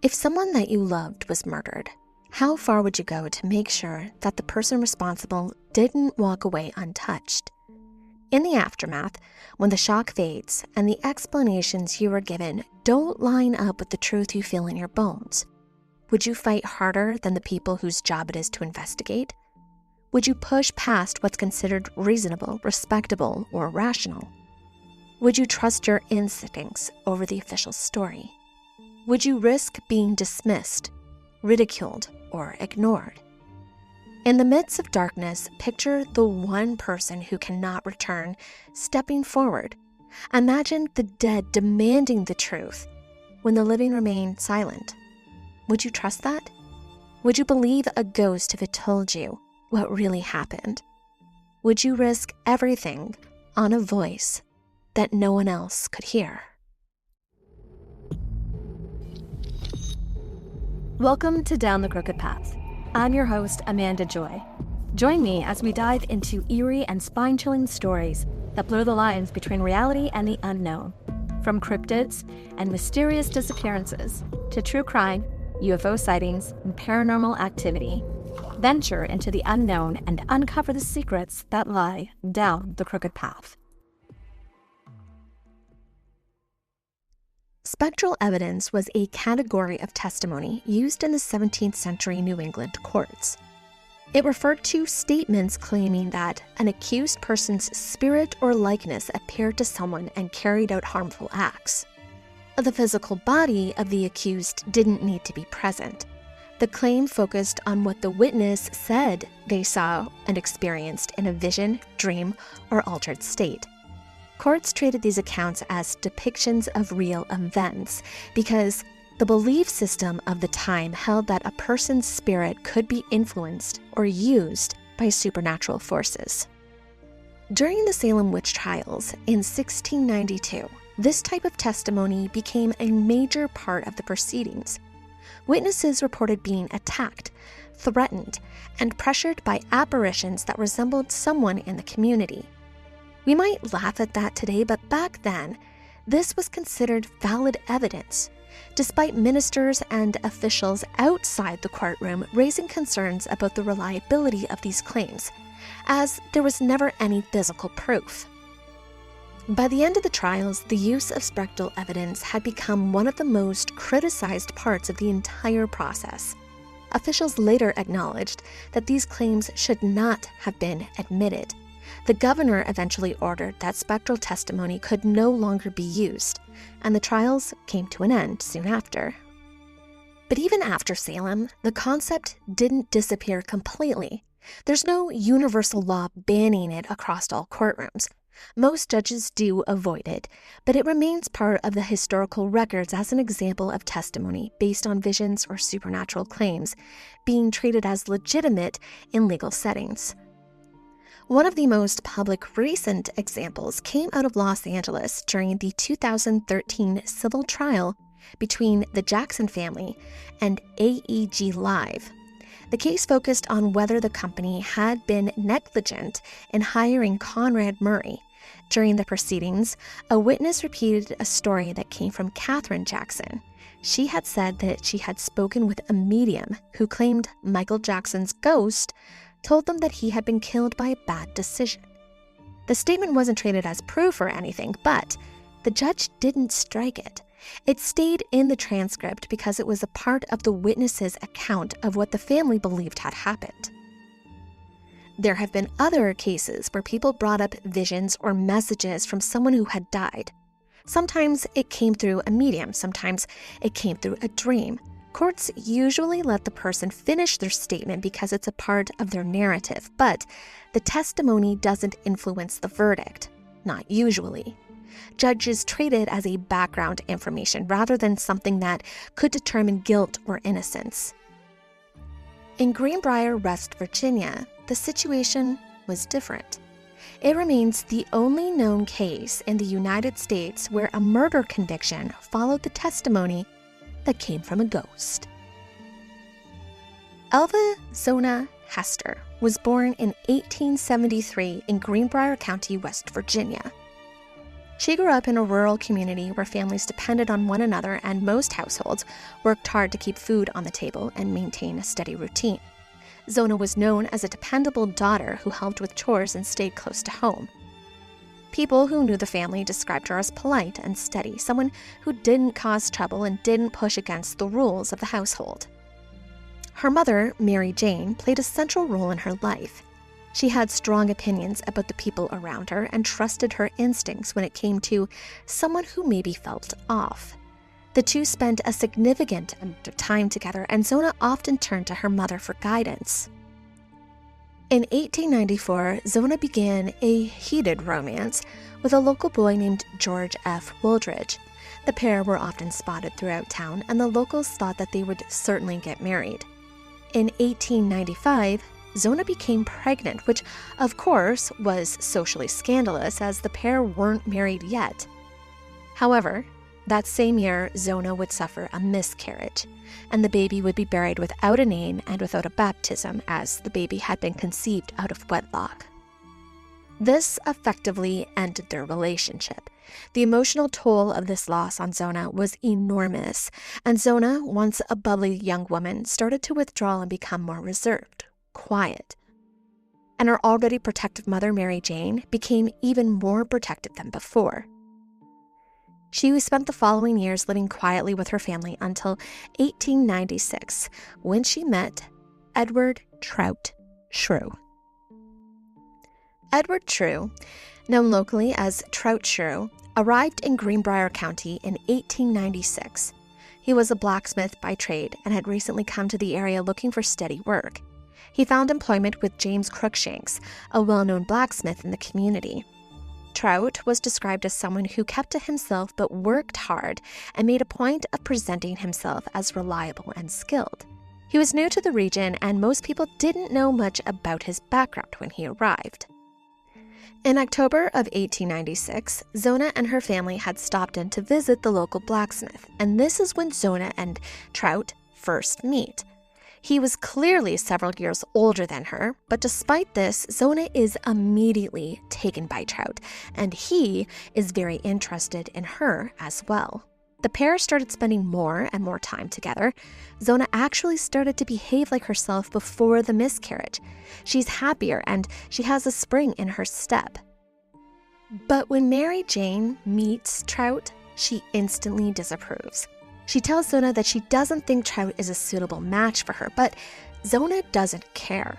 If someone that you loved was murdered, how far would you go to make sure that the person responsible didn't walk away untouched? In the aftermath, when the shock fades and the explanations you were given don't line up with the truth you feel in your bones, would you fight harder than the people whose job it is to investigate? Would you push past what's considered reasonable, respectable, or rational? Would you trust your instincts over the official story? Would you risk being dismissed, ridiculed, or ignored? In the midst of darkness, picture the one person who cannot return stepping forward. Imagine the dead demanding the truth when the living remain silent. Would you trust that? Would you believe a ghost if it told you what really happened? Would you risk everything on a voice that no one else could hear? Welcome to Down the Crooked Path. I'm your host, Amanda Joy. Join me as we dive into eerie and spine-chilling stories that blur the lines between reality and the unknown. From cryptids and mysterious disappearances to true crime, UFO sightings, and paranormal activity. Venture into the unknown and uncover the secrets that lie down the crooked path. Spectral evidence was a category of testimony used in the 17th century New England courts. It referred to statements claiming that an accused person's spirit or likeness appeared to someone and carried out harmful acts. The physical body of the accused didn't need to be present. The claim focused on what the witness said they saw and experienced in a vision, dream, or altered state. Courts treated these accounts as depictions of real events because the belief system of the time held that a person's spirit could be influenced or used by supernatural forces. During the Salem witch trials in 1692, this type of testimony became a major part of the proceedings. Witnesses reported being attacked, threatened, and pressured by apparitions that resembled someone in the community. We might laugh at that today, but back then, this was considered valid evidence, despite ministers and officials outside the courtroom raising concerns about the reliability of these claims, as there was never any physical proof. By the end of the trials, the use of spectral evidence had become one of the most criticized parts of the entire process. Officials later acknowledged that these claims should not have been admitted. The governor eventually ordered that spectral testimony could no longer be used, and the trials came to an end soon after. But even after Salem, the concept didn't disappear completely. There's no universal law banning it across all courtrooms. Most judges do avoid it, but it remains part of the historical records as an example of testimony based on visions or supernatural claims, being treated as legitimate in legal settings. One of the most public recent examples came out of Los Angeles during the 2013 civil trial between the Jackson family and AEG Live. The case focused on whether the company had been negligent in hiring Conrad Murray. During the proceedings, a witness repeated a story that came from Katherine Jackson. She had said that she had spoken with a medium who claimed Michael Jackson's ghost told them that he had been killed by a bad decision. The statement wasn't treated as proof or anything, but the judge didn't strike it. It stayed in the transcript because it was a part of the witness's account of what the family believed had happened. There have been other cases where people brought up visions or messages from someone who had died. Sometimes it came through a medium, sometimes it came through a dream. Courts usually let the person finish their statement because it's a part of their narrative, but the testimony doesn't influence the verdict, not usually. Judges treat it as a background information rather than something that could determine guilt or innocence. In Greenbrier, West Virginia, the situation was different. It remains the only known case in the United States where a murder conviction followed the testimony that came from a ghost. Alva Zona Heaster was born in 1873 in Greenbrier County, West Virginia. She grew up in a rural community where families depended on one another, and most households worked hard to keep food on the table and maintain a steady routine. Zona was known as a dependable daughter who helped with chores and stayed close to home. People who knew the family described her as polite and steady, someone who didn't cause trouble and didn't push against the rules of the household. Her mother, Mary Jane, played a central role in her life. She had strong opinions about the people around her and trusted her instincts when it came to someone who maybe felt off. The two spent a significant amount of time together, and Zona often turned to her mother for guidance. In 1894, Zona began a heated romance with a local boy named George F. Wooldridge. The pair were often spotted throughout town, and the locals thought that they would certainly get married. In 1895, Zona became pregnant, which, of course, was socially scandalous as the pair weren't married yet. However, that same year, Zona would suffer a miscarriage, and the baby would be buried without a name and without a baptism, as the baby had been conceived out of wedlock. This effectively ended their relationship. The emotional toll of this loss on Zona was enormous, and Zona, once a bubbly young woman, started to withdraw and become more reserved, quiet. And her already protective mother, Mary Jane, became even more protective than before. She spent the following years living quietly with her family until 1896, when she met Edward Trout Shue. Edward Shue, known locally as Trout Shue, arrived in Greenbrier County in 1896. He was a blacksmith by trade and had recently come to the area looking for steady work. He found employment with James Crookshanks, a well-known blacksmith in the community. Trout was described as someone who kept to himself but worked hard and made a point of presenting himself as reliable and skilled. He was new to the region, and most people didn't know much about his background when he arrived. In October of 1896, Zona and her family had stopped in to visit the local blacksmith, and this is when Zona and Trout first meet. He was clearly several years older than her, but despite this, Zona is immediately taken by Trout, and he is very interested in her as well. The pair started spending more and more time together. Zona actually started to behave like herself before the miscarriage. She's happier and she has a spring in her step. But when Mary Jane meets Trout, she instantly disapproves. She tells Zona that she doesn't think Trout is a suitable match for her, but Zona doesn't care.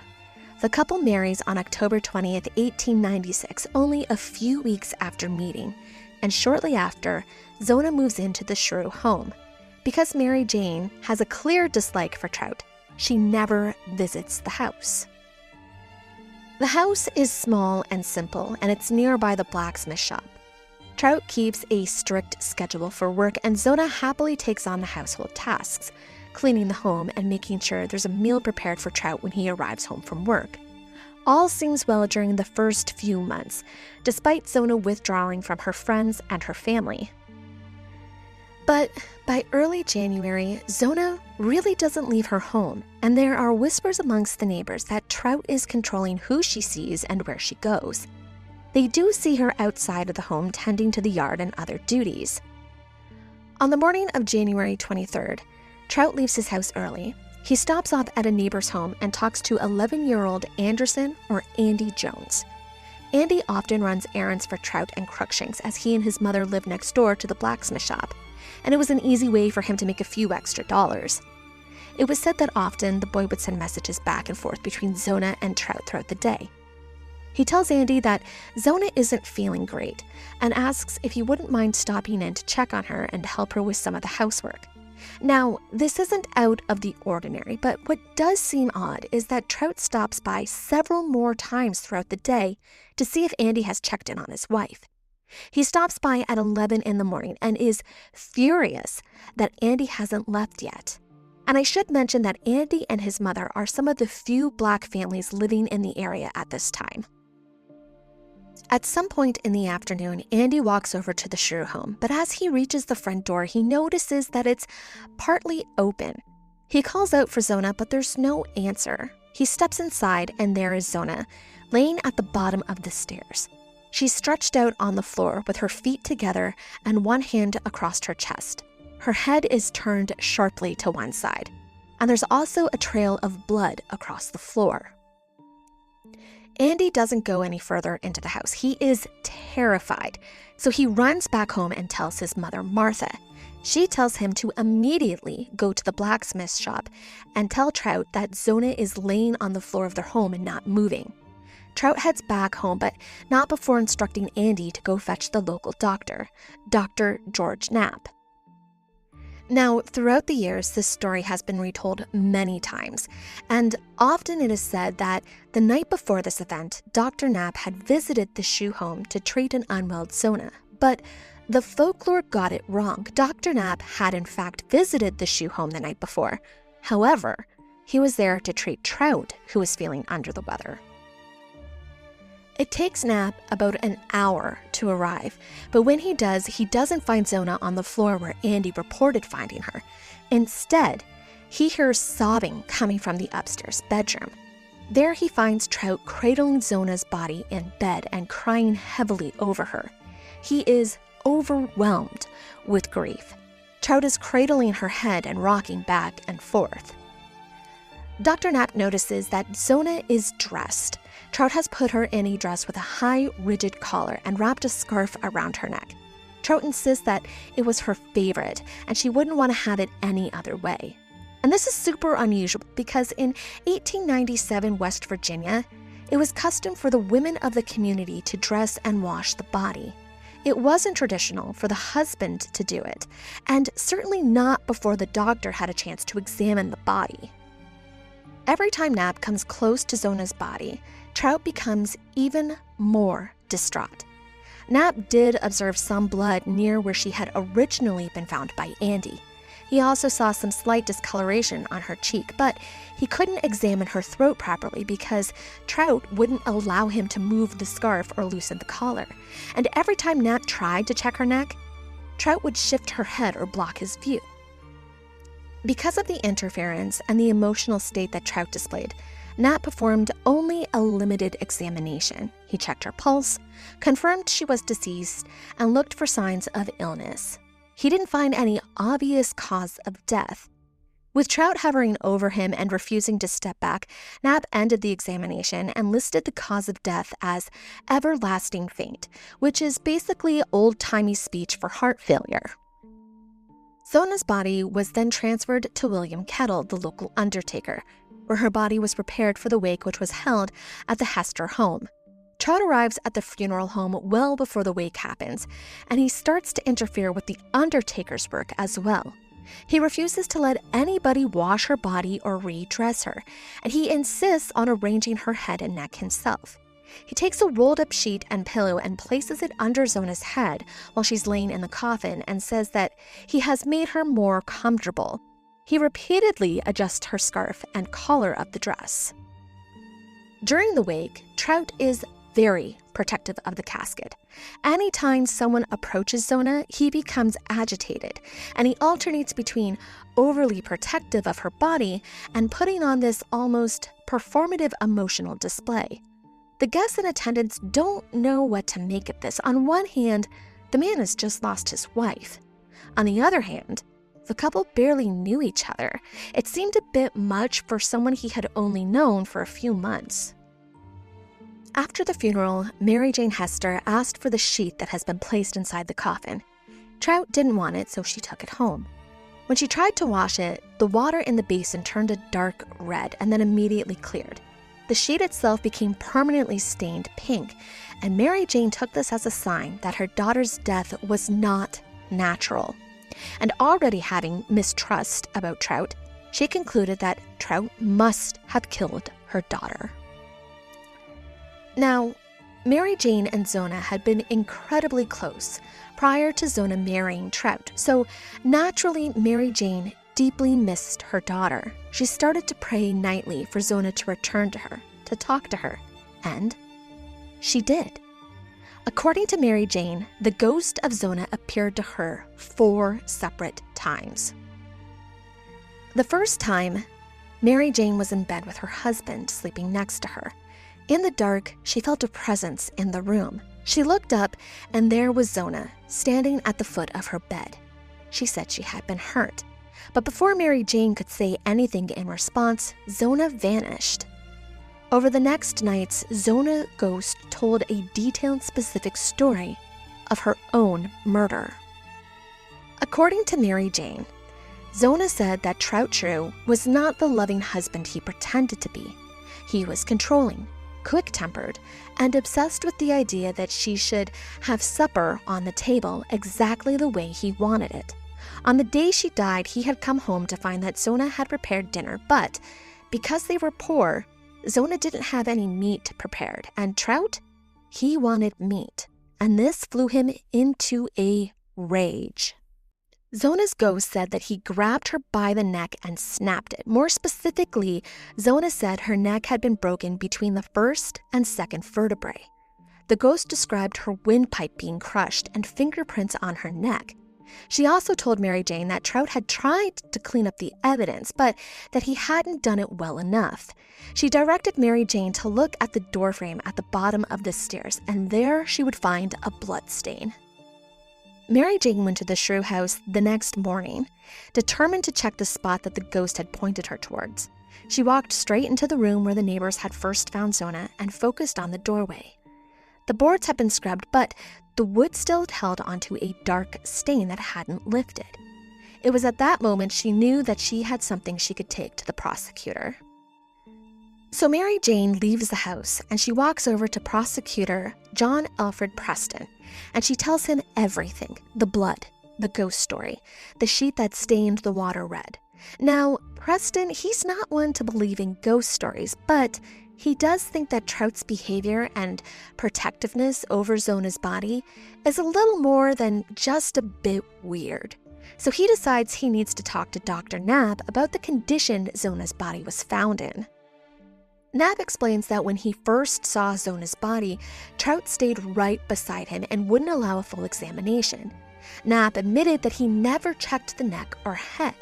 The couple marries on October 20th, 1896, only a few weeks after meeting, and shortly after, Zona moves into the Shue home. Because Mary Jane has a clear dislike for Trout, she never visits the house. The house is small and simple, and it's nearby the blacksmith shop. Trout keeps a strict schedule for work, and Zona happily takes on the household tasks, cleaning the home and making sure there's a meal prepared for Trout when he arrives home from work. All seems well during the first few months, despite Zona withdrawing from her friends and her family. But by early January, Zona really doesn't leave her home, and there are whispers amongst the neighbors that Trout is controlling who she sees and where she goes. They do see her outside of the home tending to the yard and other duties. On the morning of January 23rd, Trout leaves his house early. He stops off at a neighbor's home and talks to 11-year-old Anderson or Andy Jones. Andy often runs errands for Trout and Crookshanks, as he and his mother live next door to the blacksmith shop, and it was an easy way for him to make a few extra dollars. It was said that often the boy would send messages back and forth between Zona and Trout throughout the day. He tells Andy that Zona isn't feeling great and asks if he wouldn't mind stopping in to check on her and help her with some of the housework. Now, this isn't out of the ordinary, but what does seem odd is that Trout stops by several more times throughout the day to see if Andy has checked in on his wife. He stops by at 11 in the morning and is furious that Andy hasn't left yet. And I should mention that Andy and his mother are some of the few Black families living in the area at this time. At some point in the afternoon, Andy walks over to the Shue home, but as he reaches the front door, he notices that it's partly open. He calls out for Zona, but there's no answer. He steps inside, and there is Zona, laying at the bottom of the stairs. She's stretched out on the floor with her feet together and one hand across her chest. Her head is turned sharply to one side, and there's also a trail of blood across the floor. Andy doesn't go any further into the house. He is terrified, so he runs back home and tells his mother, Martha. She tells him to immediately go to the blacksmith shop and tell Trout that Zona is laying on the floor of their home and not moving. Trout heads back home, but not before instructing Andy to go fetch the local doctor, Dr. George Knapp. Now, throughout the years, this story has been retold many times, and often it is said that the night before this event, Dr. Knapp had visited the Shue home to treat an unwell Zona. But the folklore got it wrong. Dr. Knapp had in fact visited the Shue home the night before. However, he was there to treat Trout, who was feeling under the weather. It takes Knapp about an hour to arrive, but when he does, he doesn't find Zona on the floor where Andy reported finding her. Instead, he hears sobbing coming from the upstairs bedroom. There he finds Trout cradling Zona's body in bed and crying heavily over her. He is overwhelmed with grief. Trout is cradling her head and rocking back and forth. Dr. Knapp notices that Zona is dressed. Trout has put her in a dress with a high, rigid collar and wrapped a scarf around her neck. Trout insists that it was her favorite and she wouldn't want to have it any other way. And this is super unusual because in 1897 West Virginia, it was custom for the women of the community to dress and wash the body. It wasn't traditional for the husband to do it, and certainly not before the doctor had a chance to examine the body. Every time Knapp comes close to Zona's body, Trout becomes even more distraught. Knapp did observe some blood near where she had originally been found by Andy. He also saw some slight discoloration on her cheek, but he couldn't examine her throat properly because Trout wouldn't allow him to move the scarf or loosen the collar. And every time Knapp tried to check her neck, Trout would shift her head or block his view. Because of the interference and the emotional state that Trout displayed, Knapp performed only a limited examination. He checked her pulse, confirmed she was deceased, and looked for signs of illness. He didn't find any obvious cause of death. With Trout hovering over him and refusing to step back, Knapp ended the examination and listed the cause of death as everlasting faint, which is basically old-timey speech for heart failure. Zona's body was then transferred to William Kettle, the local undertaker, where her body was prepared for the wake, which was held at the Heaster home. Trout arrives at the funeral home well before the wake happens, and he starts to interfere with the undertaker's work as well. He refuses to let anybody wash her body or redress her, and he insists on arranging her head and neck himself. He takes a rolled-up sheet and pillow and places it under Zona's head while she's laying in the coffin and says that he has made her more comfortable. He repeatedly adjusts her scarf and collar of the dress. During the wake, Trout is very protective of the casket. Anytime someone approaches Zona, he becomes agitated, and he alternates between overly protective of her body and putting on this almost performative emotional display. The guests in attendance don't know what to make of this. On one hand, the man has just lost his wife. On the other hand, the couple barely knew each other. It seemed a bit much for someone he had only known for a few months. After the funeral, Mary Jane Heaster asked for the sheet that has been placed inside the coffin. Trout didn't want it, so she took it home. When she tried to wash it, the water in the basin turned a dark red and then immediately cleared. The sheet itself became permanently stained pink, and Mary Jane took this as a sign that her daughter's death was not natural. And already having mistrust about Trout, she concluded that Trout must have killed her daughter. Now, Mary Jane and Zona had been incredibly close prior to Zona marrying Trout, so naturally Mary Jane deeply missed her daughter. She started to pray nightly for Zona to return to her, to talk to her, and she did. According to Mary Jane, the ghost of Zona appeared to her 4 separate times. The first time, Mary Jane was in bed with her husband, sleeping next to her. In the dark, she felt a presence in the room. She looked up, and there was Zona, standing at the foot of her bed. She said she had been hurt. But before Mary Jane could say anything in response, Zona vanished. Over the next nights, Zona Ghost told a detailed, specific story of her own murder. According to Mary Jane, Zona said that Trout Shue was not the loving husband he pretended to be. He was controlling, quick-tempered, and obsessed with the idea that she should have supper on the table exactly the way he wanted it. On the day she died, he had come home to find that Zona had prepared dinner, but because they were poor, Zona didn't have any meat prepared, and Trout, he wanted meat, and this flew him into a rage. Zona's ghost said that he grabbed her by the neck and snapped it. More specifically, Zona said her neck had been broken between the first and second vertebrae. The ghost described her windpipe being crushed and fingerprints on her neck. She also told Mary Jane that Trout had tried to clean up the evidence, but that he hadn't done it well enough. She directed Mary Jane to look at the doorframe at the bottom of the stairs, and there she would find a blood stain. Mary Jane went to the Shue house the next morning, determined to check the spot that the ghost had pointed her towards. She walked straight into the room where the neighbors had first found Zona and focused on the doorway. The boards had been scrubbed, but the wood still held onto a dark stain that hadn't lifted. It was at that moment she knew that she had something she could take to the prosecutor. So Mary Jane leaves the house and she walks over to prosecutor John Alfred Preston, and she tells him everything: the blood, the ghost story, the sheet that stained the water red. Now, Preston, he's not one to believe in ghost stories, but he does think that Trout's behavior and protectiveness over Zona's body is a little more than just a bit weird. So he decides he needs to talk to Dr. Knapp about the condition Zona's body was found in. Knapp explains that when he first saw Zona's body, Trout stayed right beside him and wouldn't allow a full examination. Knapp admitted that he never checked the neck or head.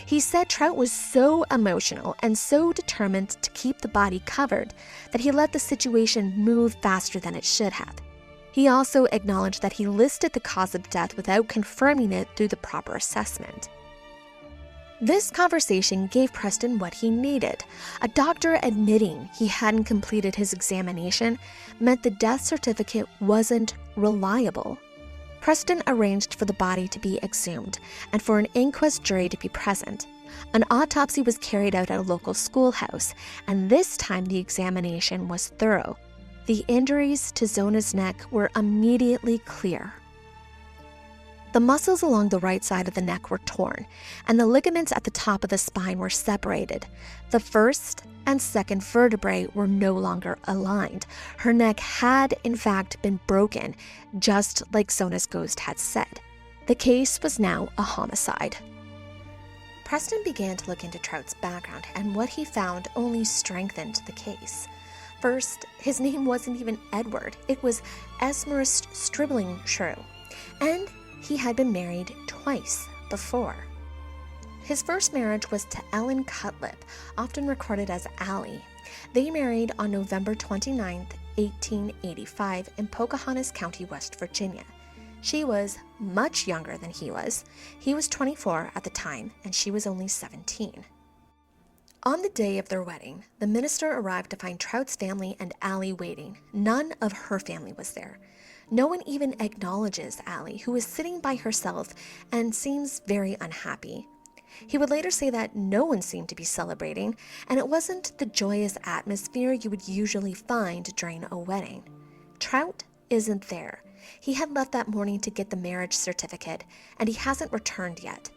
He said Trout was so emotional and so determined to keep the body covered that he let the situation move faster than it should have. He also acknowledged that he listed the cause of death without confirming it through the proper assessment. This conversation gave Preston what he needed. A doctor admitting he hadn't completed his examination meant the death certificate wasn't reliable. Preston arranged for the body to be exhumed and for an inquest jury to be present. An autopsy was carried out at a local schoolhouse, and this time the examination was thorough. The injuries to Zona's neck were immediately clear. The muscles along the right side of the neck were torn, and the ligaments at the top of the spine were separated. The first and second vertebrae were no longer aligned. Her neck had, in fact, been broken, just like Zona's ghost had said. The case was now a homicide. Preston began to look into Trout's background, and what he found only strengthened the case. First, his name wasn't even Edward. It was Esmerist Stribling Shue, and he had been married twice before. His first marriage was to Ellen Cutlip, often recorded as Allie. They married on November 29, 1885 in Pocahontas County, West Virginia. She was much younger than he was. He was 24 at the time, and she was only 17. On the day of their wedding, the minister arrived to find Trout's family and Allie waiting. None of her family was there. No one even acknowledges Allie, who is sitting by herself and seems very unhappy. He would later say that no one seemed to be celebrating, and it wasn't the joyous atmosphere you would usually find during a wedding. Trout isn't there. He had left that morning to get the marriage certificate, and he hasn't returned yet.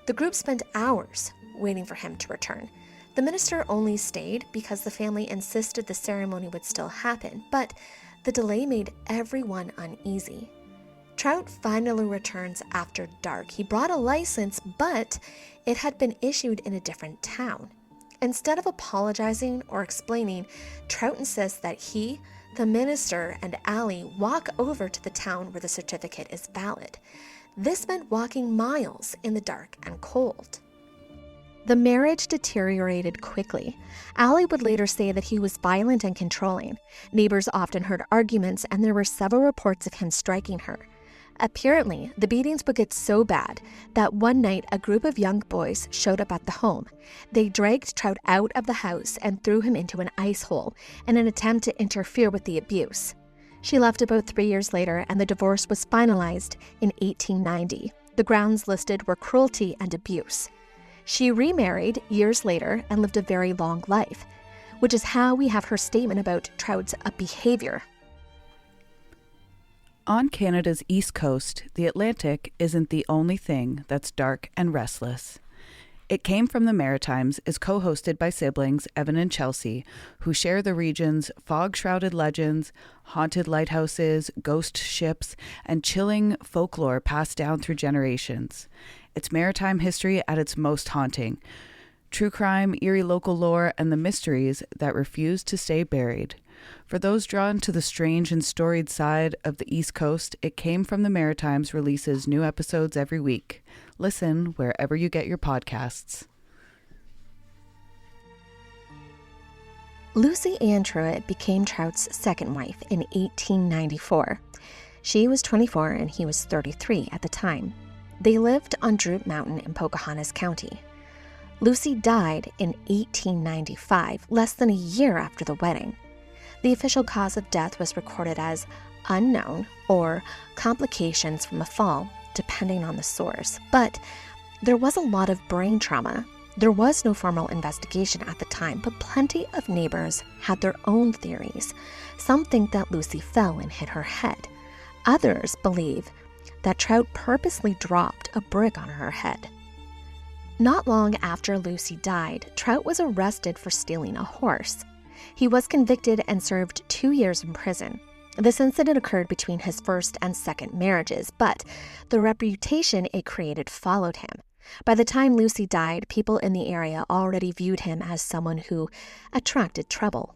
The group spent hours waiting for him to return. The minister only stayed because the family insisted the ceremony would still happen, but the delay made everyone uneasy. Trout finally returns after dark. He brought a license, but it had been issued in a different town. Instead of apologizing or explaining, Trout insists that he, the minister, and Allie walk over to the town where the certificate is valid. This meant walking miles in the dark and cold. The marriage deteriorated quickly. Allie would later say that he was violent and controlling. Neighbors often heard arguments, and there were several reports of him striking her. Apparently, the beatings would get so bad that one night a group of young boys showed up at the home. They dragged Trout out of the house and threw him into an ice hole in an attempt to interfere with the abuse. She left about 3 years later, and the divorce was finalized in 1890. The grounds listed were cruelty and abuse. She remarried years later and lived a very long life, which is how we have her statement about Trout's behavior. On Canada's east coast, the Atlantic isn't the only thing that's dark and restless. It Came from the Maritimes is co-hosted by siblings Evan and Chelsea, who share the region's fog-shrouded legends, haunted lighthouses, ghost ships, and chilling folklore passed down through generations. It's maritime history at its most haunting. True crime, eerie local lore, and the mysteries that refuse to stay buried. For those drawn to the strange and storied side of the East Coast, It Came from the Maritimes releases new episodes every week. Listen wherever you get your podcasts. Lucy Ann Truitt became Trout's second wife in 1894. She was 24 and he was 33 at the time. They lived on Droop Mountain in Pocahontas County. Lucy died in 1895, less than a year after the wedding. The official cause of death was recorded as unknown or complications from a fall, depending on the source. But there was a lot of brain trauma. There was no formal investigation at the time, but plenty of neighbors had their own theories. Some think that Lucy fell and hit her head. Others believe that Trout purposely dropped a brick on her head. Not long after Lucy died, Trout was arrested for stealing a horse. He was convicted and served 2 years in prison. This incident occurred between his first and second marriages, but the reputation it created followed him. By the time Lucy died, people in the area already viewed him as someone who attracted trouble.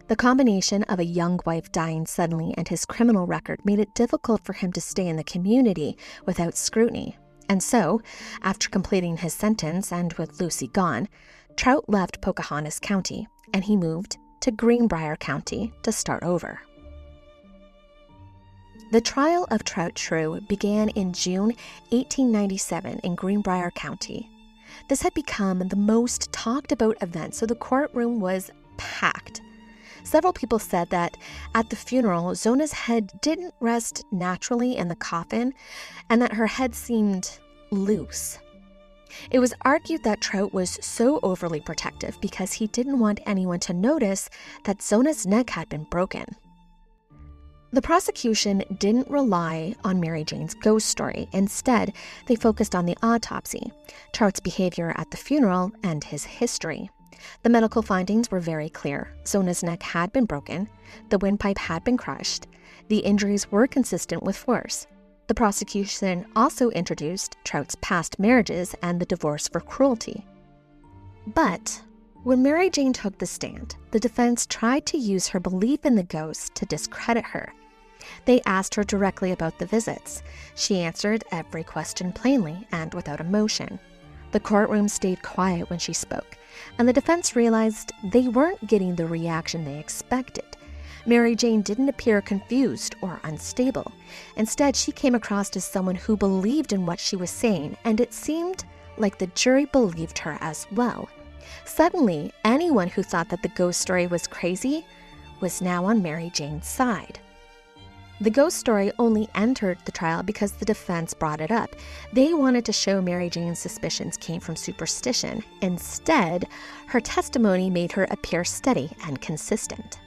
The combination of a young wife dying suddenly and his criminal record made it difficult for him to stay in the community without scrutiny. And so, after completing his sentence and with Lucy gone, Trout left Pocahontas County and he moved to Greenbrier County to start over. The trial of Trout Shue began in June 1897 in Greenbrier County. This had become the most talked about event, so the courtroom was packed. Several people said that at the funeral, Zona's head didn't rest naturally in the coffin and that her head seemed loose. It was argued that Trout was so overly protective because he didn't want anyone to notice that Zona's neck had been broken. The prosecution didn't rely on Mary Jane's ghost story. Instead, they focused on the autopsy, Trout's behavior at the funeral, and his history. The medical findings were very clear. Zona's neck had been broken, the windpipe had been crushed, the injuries were consistent with force. The prosecution also introduced Trout's past marriages and the divorce for cruelty. But when Mary Jane took the stand, the defense tried to use her belief in the ghost to discredit her. They asked her directly about the visits. She answered every question plainly and without emotion. The courtroom stayed quiet when she spoke, and the defense realized they weren't getting the reaction they expected. Mary Jane didn't appear confused or unstable. Instead, she came across as someone who believed in what she was saying, and it seemed like the jury believed her as well. Suddenly, anyone who thought that the ghost story was crazy was now on Mary Jane's side. The ghost story only entered the trial because the defense brought it up. They wanted to show Mary Jane's suspicions came from superstition. Instead, her testimony made her appear steady and consistent.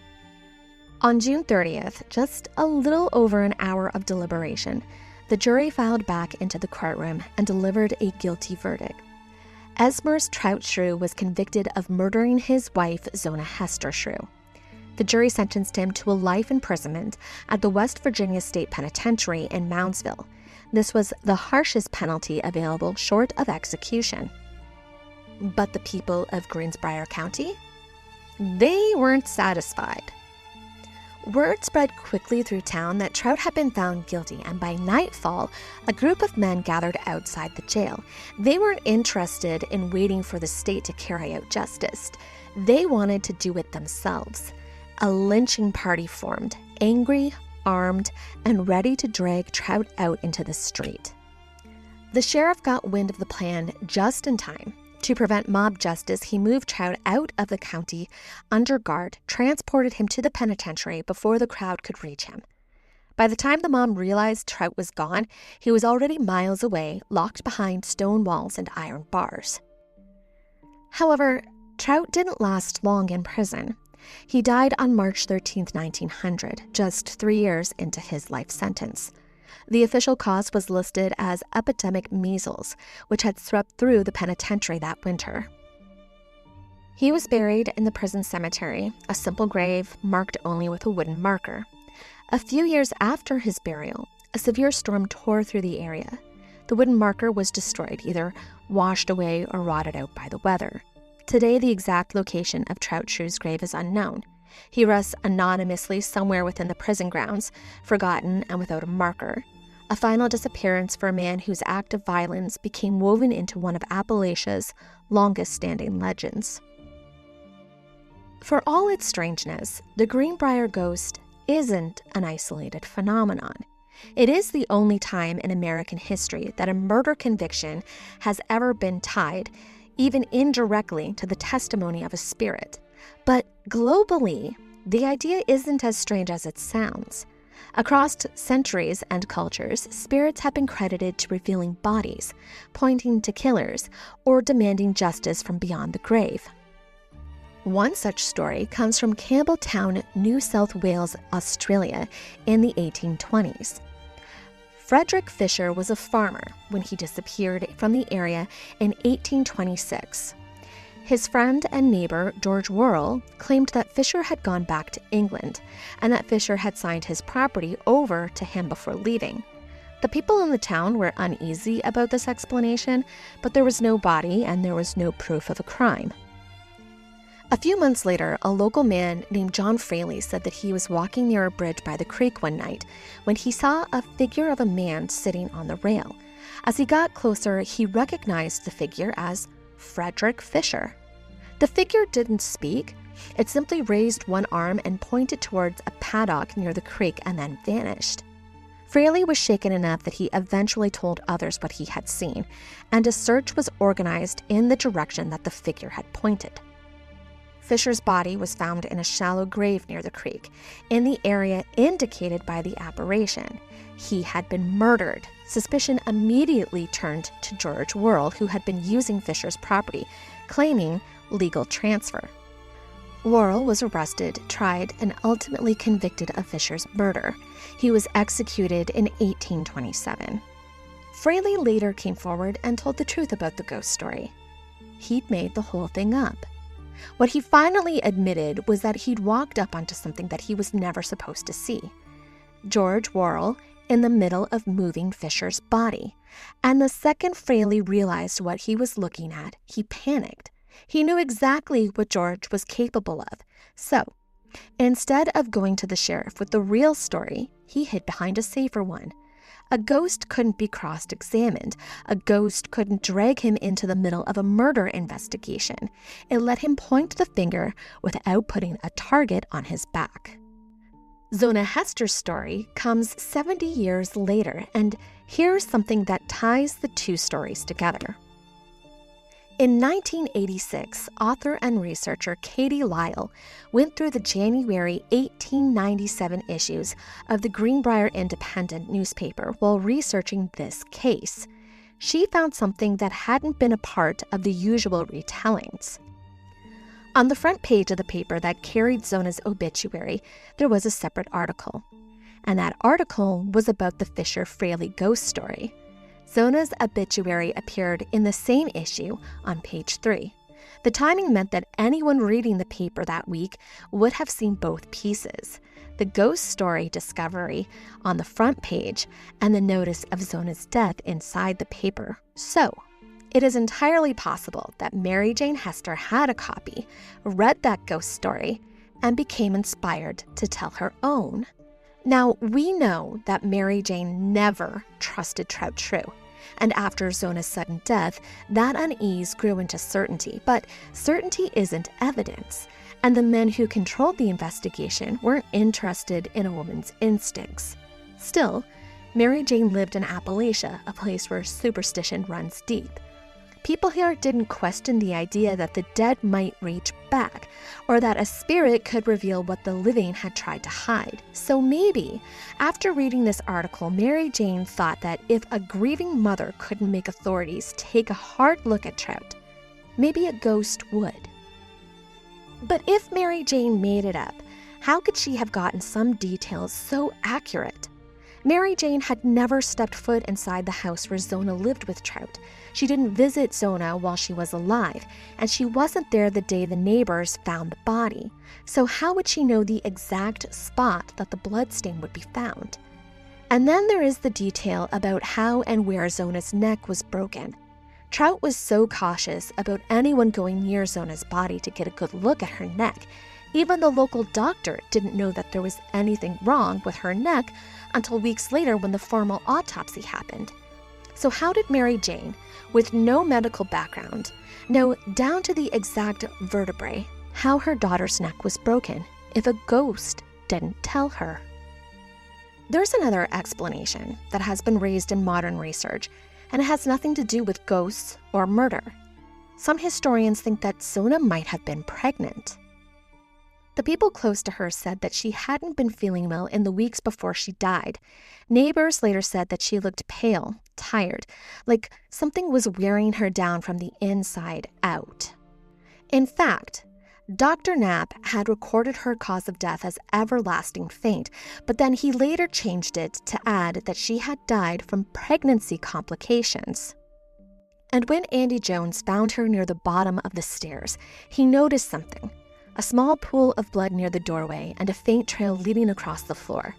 On June 30th, just a little over an hour of deliberation, the jury filed back into the courtroom and delivered a guilty verdict. Esmer's Trout Shue was convicted of murdering his wife, Zona Heaster Shue. The jury sentenced him to a life imprisonment at the West Virginia State Penitentiary in Moundsville. This was the harshest penalty available short of execution. But the people of Greenbrier County? They weren't satisfied. Word spread quickly through town that Trout had been found guilty, and by nightfall, a group of men gathered outside the jail. They weren't interested in waiting for the state to carry out justice. They wanted to do it themselves. A lynching party formed, angry, armed, and ready to drag Trout out into the street. The sheriff got wind of the plan just in time. To prevent mob justice, he moved Trout out of the county under guard, transported him to the penitentiary before the crowd could reach him. By the time the mob realized Trout was gone, he was already miles away, locked behind stone walls and iron bars. However, Trout didn't last long in prison. He died on March 13, 1900, just 3 years into his life sentence. The official cause was listed as epidemic measles, which had swept through the penitentiary that winter. He was buried in the prison cemetery, a simple grave marked only with a wooden marker. A few years after his burial, a severe storm tore through the area. The wooden marker was destroyed, either washed away or rotted out by the weather. Today, the exact location of Trout Shue's grave is unknown. He rests anonymously somewhere within the prison grounds, forgotten and without a marker. A final disappearance for a man whose act of violence became woven into one of Appalachia's longest-standing legends. For all its strangeness, the Greenbrier ghost isn't an isolated phenomenon. It is the only time in American history that a murder conviction has ever been tied, even indirectly, to the testimony of a spirit. But globally, the idea isn't as strange as it sounds. Across centuries and cultures, spirits have been credited to revealing bodies, pointing to killers, or demanding justice from beyond the grave. One such story comes from Campbelltown, New South Wales, Australia, in the 1820s. Frederick Fisher was a farmer when he disappeared from the area in 1826. His friend and neighbor, George Worrell, claimed that Fisher had gone back to England and that Fisher had signed his property over to him before leaving. The people in the town were uneasy about this explanation, but there was no body and there was no proof of a crime. A few months later, a local man named John Fraley said that he was walking near a bridge by the creek one night when he saw a figure of a man sitting on the rail. As he got closer, he recognized the figure as Frederick Fisher. The figure didn't speak. It simply raised one arm and pointed towards a paddock near the creek and then vanished. Fraley was shaken enough that he eventually told others what he had seen, and a search was organized in the direction that the figure had pointed. Fisher's body was found in a shallow grave near the creek, in the area indicated by the apparition. He had been murdered. Suspicion immediately turned to George Worrell, who had been using Fisher's property, claiming legal transfer. Worrell was arrested, tried, and ultimately convicted of Fisher's murder. He was executed in 1827. Fraley later came forward and told the truth about the ghost story. He'd made the whole thing up. What he finally admitted was that he'd walked up onto something that he was never supposed to see. George Worrell in the middle of moving Fisher's body. And the second Fraley realized what he was looking at, he panicked. He knew exactly what George was capable of. So, instead of going to the sheriff with the real story, he hid behind a safer one. A ghost couldn't be cross-examined. A ghost couldn't drag him into the middle of a murder investigation. It let him point the finger without putting a target on his back. Zona Heaster's story comes 70 years later, and here's something that ties the two stories together. In 1986, author and researcher Katie Lyle went through the January 1897 issues of the Greenbrier Independent newspaper while researching this case. She found something that hadn't been a part of the usual retellings. On the front page of the paper that carried Zona's obituary, there was a separate article. And that article was about the Fisher-Fraley ghost story. Zona's obituary appeared in the same issue on page 3. The timing meant that anyone reading the paper that week would have seen both pieces, the ghost story discovery on the front page and the notice of Zona's death inside the paper. So, it is entirely possible that Mary Jane Hester had a copy, read that ghost story, and became inspired to tell her own. Now, we know that Mary Jane never trusted Trout Shue, and after Zona's sudden death, that unease grew into certainty. But certainty isn't evidence, and the men who controlled the investigation weren't interested in a woman's instincts. Still, Mary Jane lived in Appalachia, a place where superstition runs deep. People here didn't question the idea that the dead might reach back, or that a spirit could reveal what the living had tried to hide. So maybe, after reading this article, Mary Jane thought that if a grieving mother couldn't make authorities take a hard look at Trout, maybe a ghost would. But if Mary Jane made it up, how could she have gotten some details so accurate? Mary Jane had never stepped foot inside the house where Zona lived with Trout. She didn't visit Zona while she was alive, and she wasn't there the day the neighbors found the body. So how would she know the exact spot that the bloodstain would be found? And then there is the detail about how and where Zona's neck was broken. Trout was so cautious about anyone going near Zona's body to get a good look at her neck. Even the local doctor didn't know that there was anything wrong with her neck until weeks later when the formal autopsy happened. So how did Mary Jane, with no medical background, know down to the exact vertebrae how her daughter's neck was broken if a ghost didn't tell her? There's another explanation that has been raised in modern research, and it has nothing to do with ghosts or murder. Some historians think that Zona might have been pregnant. The people close to her said that she hadn't been feeling well in the weeks before she died. Neighbors later said that she looked pale, tired, like something was wearing her down from the inside out. In fact, Dr. Knapp had recorded her cause of death as everlasting faint, but then he later changed it to add that she had died from pregnancy complications. And when Andy Jones found her near the bottom of the stairs, he noticed something. A small pool of blood near the doorway and a faint trail leading across the floor.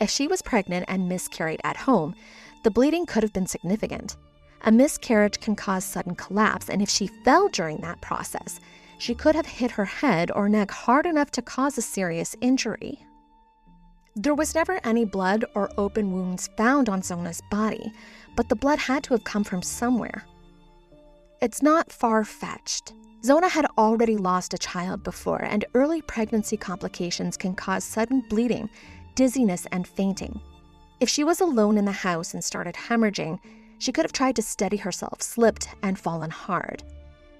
If she was pregnant and miscarried at home, the bleeding could have been significant. A miscarriage can cause sudden collapse, and if she fell during that process, she could have hit her head or neck hard enough to cause a serious injury. There was never any blood or open wounds found on Zona's body, but the blood had to have come from somewhere. It's not far-fetched. Zona had already lost a child before, and early pregnancy complications can cause sudden bleeding, dizziness, and fainting. If she was alone in the house and started hemorrhaging, she could have tried to steady herself, slipped, and fallen hard.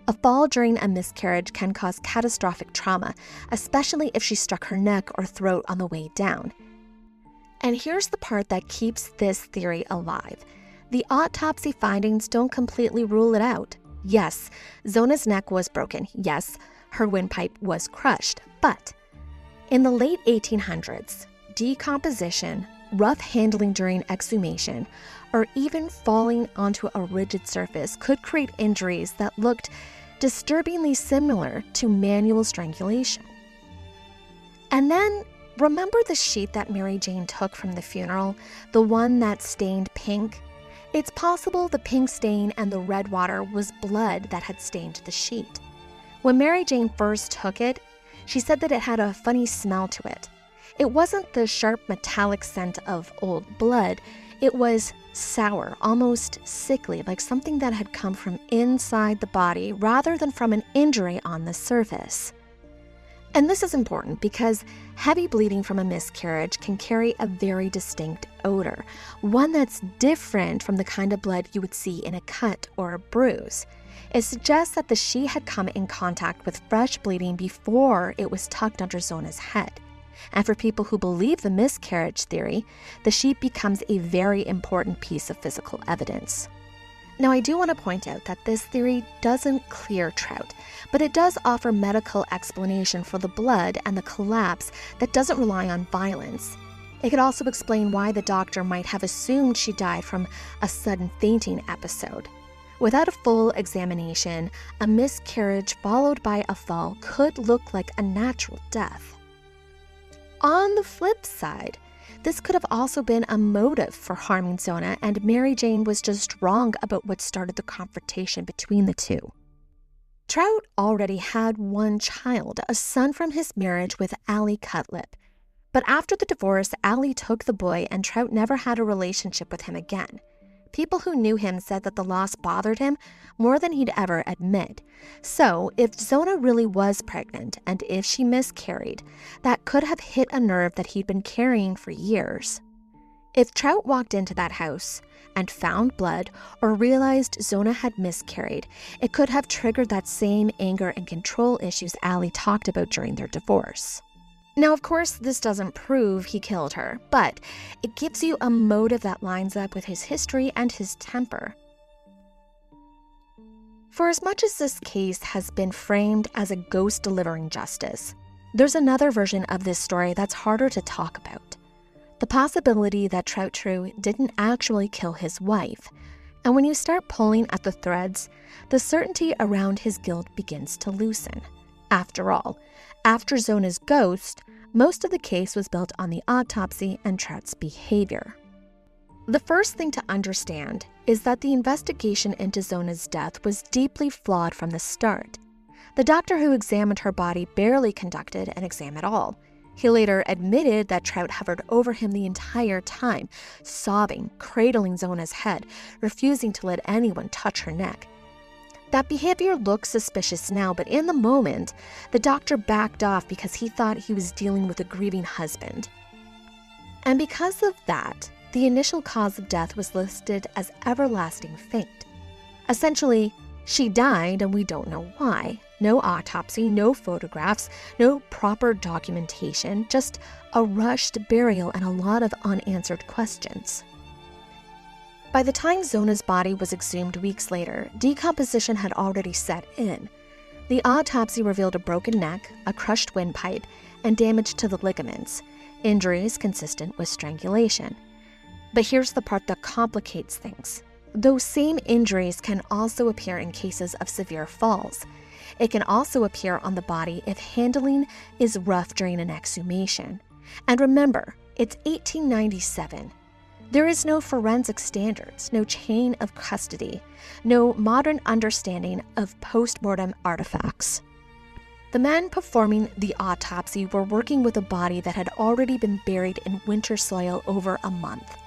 A fall during a miscarriage can cause catastrophic trauma, especially if she struck her neck or throat on the way down. And here's the part that keeps this theory alive. The autopsy findings don't completely rule it out. Yes, Zona's neck was broken. Yes, her windpipe was crushed. But in the late 1800s, decomposition, rough handling during exhumation, or even falling onto a rigid surface could create injuries that looked disturbingly similar to manual strangulation. And then, remember the sheet that Mary Jane took from the funeral, the one that stained pink? It's possible the pink stain and the red water was blood that had stained the sheet. When Mary Jane first took it, she said that it had a funny smell to it. It wasn't the sharp metallic scent of old blood. It was sour, almost sickly, like something that had come from inside the body rather than from an injury on the surface. And this is important because heavy bleeding from a miscarriage can carry a very distinct odor, one that's different from the kind of blood you would see in a cut or a bruise. It suggests that the sheet had come in contact with fresh bleeding before it was tucked under Zona's head. And for people who believe the miscarriage theory, the sheet becomes a very important piece of physical evidence. Now, I do want to point out that this theory doesn't clear Trout, but it does offer medical explanation for the blood and the collapse that doesn't rely on violence. It could also explain why the doctor might have assumed she died from a sudden fainting episode. Without a full examination, a miscarriage followed by a fall could look like a natural death. On the flip side, this could have also been a motive for harming Zona, and Mary Jane was just wrong about what started the confrontation between the two. Trout already had one child, a son from his marriage with Allie Cutlip. But after the divorce, Allie took the boy and Trout never had a relationship with him again. People who knew him said that the loss bothered him more than he'd ever admit. So, if Zona really was pregnant and if she miscarried, that could have hit a nerve that he'd been carrying for years. If Trout walked into that house and found blood or realized Zona had miscarried, it could have triggered that same anger and control issues Allie talked about during their divorce. Now, of course, this doesn't prove he killed her, but it gives you a motive that lines up with his history and his temper. For as much as this case has been framed as a ghost delivering justice, there's another version of this story that's harder to talk about. The possibility that Trout Shue didn't actually kill his wife. And when you start pulling at the threads, the certainty around his guilt begins to loosen. After all, after Zona's ghost, most of the case was built on the autopsy and Trout's behavior. The first thing to understand is that the investigation into Zona's death was deeply flawed from the start. The doctor who examined her body barely conducted an exam at all. He later admitted that Trout hovered over him the entire time, sobbing, cradling Zona's head, refusing to let anyone touch her neck. That behavior looks suspicious now, but in the moment, the doctor backed off because he thought he was dealing with a grieving husband. And because of that, the initial cause of death was listed as everlasting faint. Essentially, she died and we don't know why. No autopsy, no photographs, no proper documentation, just a rushed burial and a lot of unanswered questions. By the time Zona's body was exhumed weeks later, decomposition had already set in. The autopsy revealed a broken neck, a crushed windpipe, and damage to the ligaments, injuries consistent with strangulation. But here's the part that complicates things. Those same injuries can also appear in cases of severe falls. It can also appear on the body if handling is rough during an exhumation. And remember, it's 1897. There is no forensic standards, no chain of custody, no modern understanding of post-mortem artifacts. The men performing the autopsy were working with a body that had already been buried in winter soil over a month.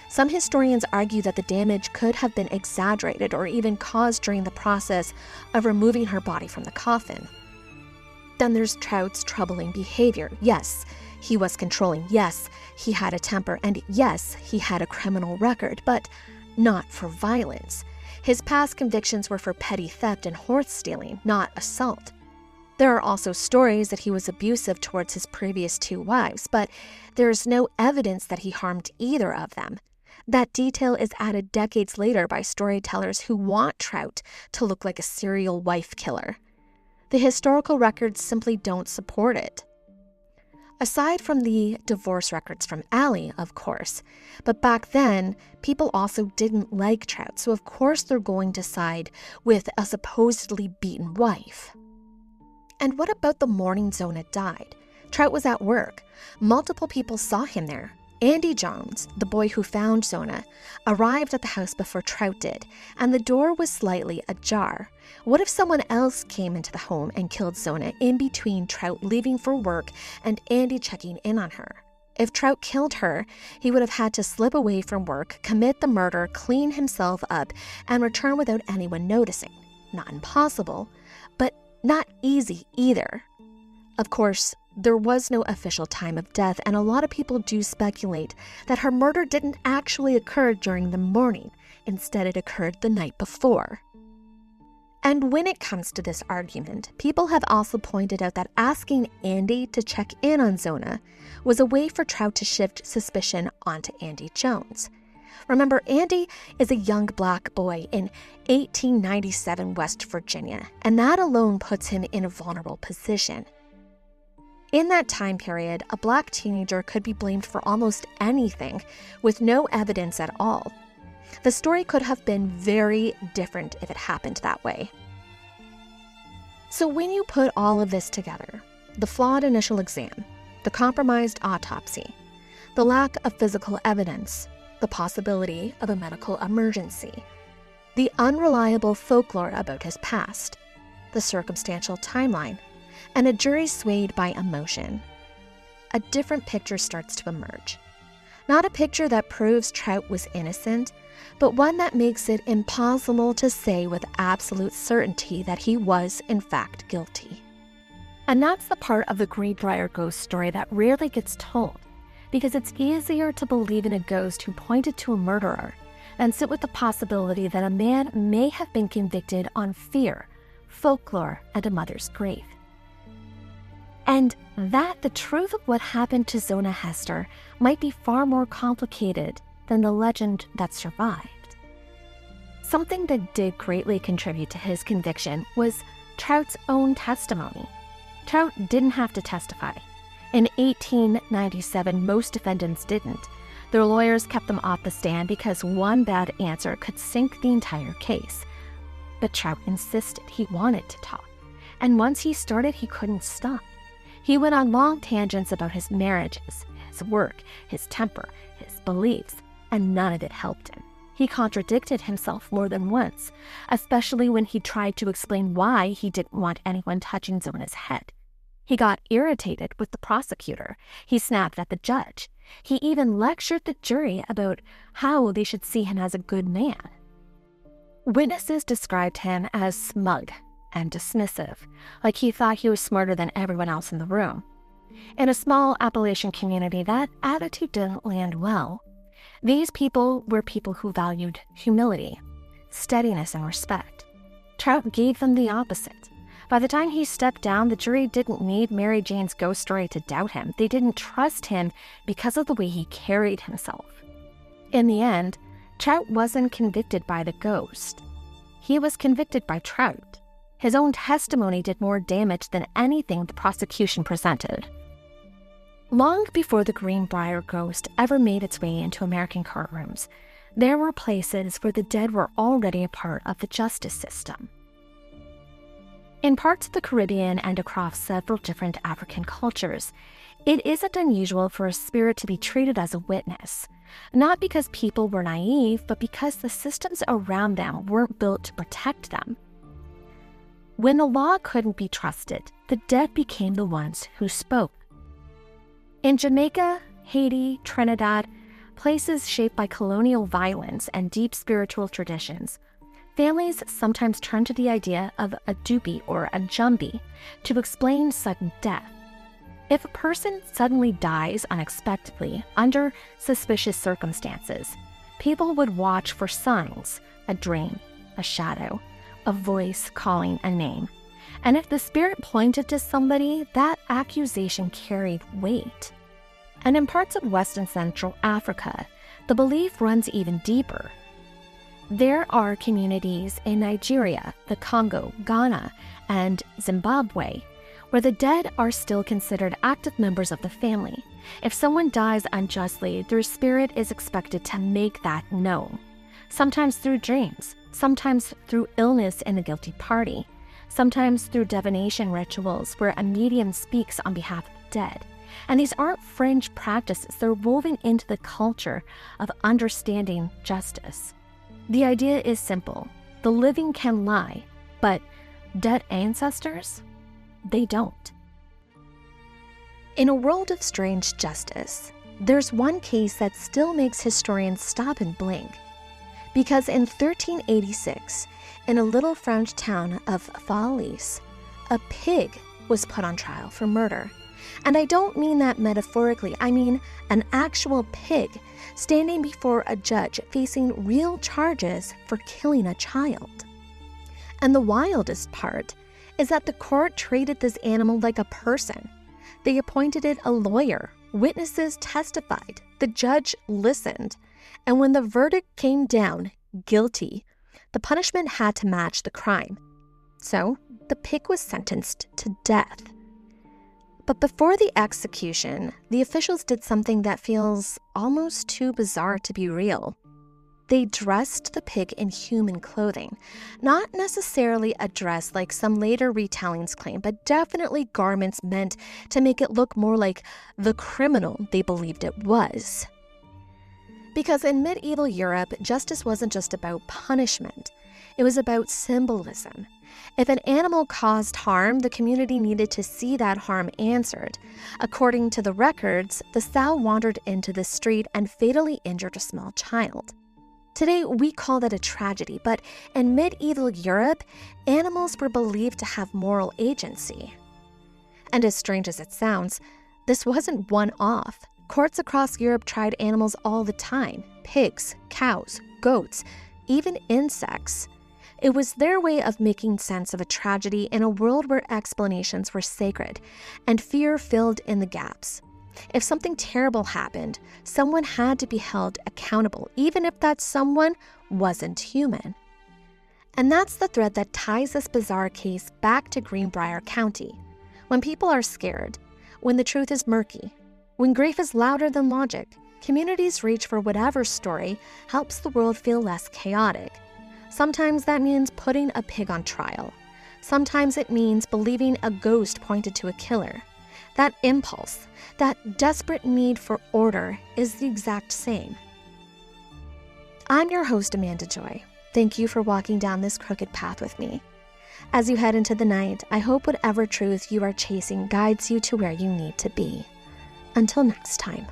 Some historians argue that the damage could have been exaggerated or even caused during the process of removing her body from the coffin. Then there's Trout's troubling behavior. Yes, he was controlling. Yes, he had a temper. And yes, he had a criminal record, but not for violence. His past convictions were for petty theft and horse stealing, not assault. There are also stories that he was abusive towards his previous 2 wives, but there is no evidence that he harmed either of them. That detail is added decades later by storytellers who want Trout to look like a serial wife killer. The historical records simply don't support it. Aside from the divorce records from Allie, of course, but back then, people also didn't like Trout, so of course they're going to side with a supposedly beaten wife. And what about the morning Zona died? Trout was at work. Multiple people saw him there. Andy Jones, the boy who found Zona, arrived at the house before Trout did, and the door was slightly ajar. What if someone else came into the home and killed Zona in between Trout leaving for work and Andy checking in on her? If Trout killed her, he would have had to slip away from work, commit the murder, clean himself up, and return without anyone noticing. Not impossible, but not easy either. Of course, there was no official time of death, and a lot of people do speculate that her murder didn't actually occur during the morning. Instead, it occurred the night before. And when it comes to this argument, people have also pointed out that asking Andy to check in on Zona was a way for Trout to shift suspicion onto Andy Jones. Remember, Andy is a young black boy in 1897 West Virginia, and that alone puts him in a vulnerable position. In that time period, a black teenager could be blamed for almost anything with no evidence at all. The story could have been very different if it happened that way. So when you put all of this together, the flawed initial exam, the compromised autopsy, the lack of physical evidence, the possibility of a medical emergency, the unreliable folklore about his past, the circumstantial timeline, and a jury swayed by emotion. A different picture starts to emerge. Not a picture that proves Trout was innocent, but one that makes it impossible to say with absolute certainty that he was, in fact, guilty. And that's the part of the Greenbrier ghost story that rarely gets told, because it's easier to believe in a ghost who pointed to a murderer than sit with the possibility that a man may have been convicted on fear, folklore, and a mother's grief. And that the truth of what happened to Zona Heaster might be far more complicated than the legend that survived. Something that did greatly contribute to his conviction was Trout's own testimony. Trout didn't have to testify. In 1897, most defendants didn't. Their lawyers kept them off the stand because one bad answer could sink the entire case. But Trout insisted he wanted to talk, and once he started, he couldn't stop. He went on long tangents about his marriages, his work, his temper, his beliefs, and none of it helped him. He contradicted himself more than once, especially when he tried to explain why he didn't want anyone touching Zona's head. He got irritated with the prosecutor. He snapped at the judge. He even lectured the jury about how they should see him as a good man. Witnesses described him as smug and dismissive, like he thought he was smarter than everyone else in the room. In a small Appalachian community, that attitude didn't land well. These people were people who valued humility, steadiness, and respect. Trout gave them the opposite. By the time he stepped down, the jury didn't need Mary Jane's ghost story to doubt him. They didn't trust him because of the way he carried himself. In the end, Trout wasn't convicted by the ghost. He was convicted by Trout. His own testimony did more damage than anything the prosecution presented. Long before the Greenbrier ghost ever made its way into American courtrooms, there were places where the dead were already a part of the justice system. In parts of the Caribbean and across several different African cultures, it isn't unusual for a spirit to be treated as a witness, not because people were naive, but because the systems around them weren't built to protect them. When the law couldn't be trusted, the dead became the ones who spoke. In Jamaica, Haiti, Trinidad, places shaped by colonial violence and deep spiritual traditions, families sometimes turn to the idea of a doobie or a jumbie to explain sudden death. If a person suddenly dies unexpectedly under suspicious circumstances, people would watch for signs, a dream, a shadow, a voice calling a name. And if the spirit pointed to somebody, that accusation carried weight. And in parts of West and Central Africa, the belief runs even deeper. There are communities in Nigeria, the Congo, Ghana, and Zimbabwe, where the dead are still considered active members of the family. If someone dies unjustly, their spirit is expected to make that known, sometimes through dreams, sometimes through illness in the guilty party, sometimes through divination rituals where a medium speaks on behalf of the dead. And these aren't fringe practices, they're woven into the culture of understanding justice. The idea is simple. The living can lie, but dead ancestors, they don't. In a world of strange justice, there's one case that still makes historians stop and blink. Because in 1386, in a little French town of Falaise, a pig was put on trial for murder. And I don't mean that metaphorically, I mean an actual pig standing before a judge facing real charges for killing a child. And the wildest part is that the court treated this animal like a person. They appointed it a lawyer, witnesses testified, the judge listened, and when the verdict came down, guilty, the punishment had to match the crime. So the pig was sentenced to death. But before the execution, the officials did something that feels almost too bizarre to be real. They dressed the pig in human clothing. Not necessarily a dress like some later retellings claim, but definitely garments meant to make it look more like the criminal they believed it was. Because in medieval Europe, justice wasn't just about punishment. It was about symbolism. If an animal caused harm, the community needed to see that harm answered. According to the records, the sow wandered into the street and fatally injured a small child. Today, we call that a tragedy, but in medieval Europe, animals were believed to have moral agency. And as strange as it sounds, this wasn't one-off. Courts across Europe tried animals all the time: pigs, cows, goats, even insects. It was their way of making sense of a tragedy in a world where explanations were sacred and fear filled in the gaps. If something terrible happened, someone had to be held accountable, even if that someone wasn't human. And that's the thread that ties this bizarre case back to Greenbrier County. When people are scared, when the truth is murky, when grief is louder than logic, communities reach for whatever story helps the world feel less chaotic. Sometimes that means putting a pig on trial. Sometimes it means believing a ghost pointed to a killer. That impulse, that desperate need for order is the exact same. I'm your host, Amanda Joy. Thank you for walking down this crooked path with me. As you head into the night, I hope whatever truth you are chasing guides you to where you need to be. Until next time.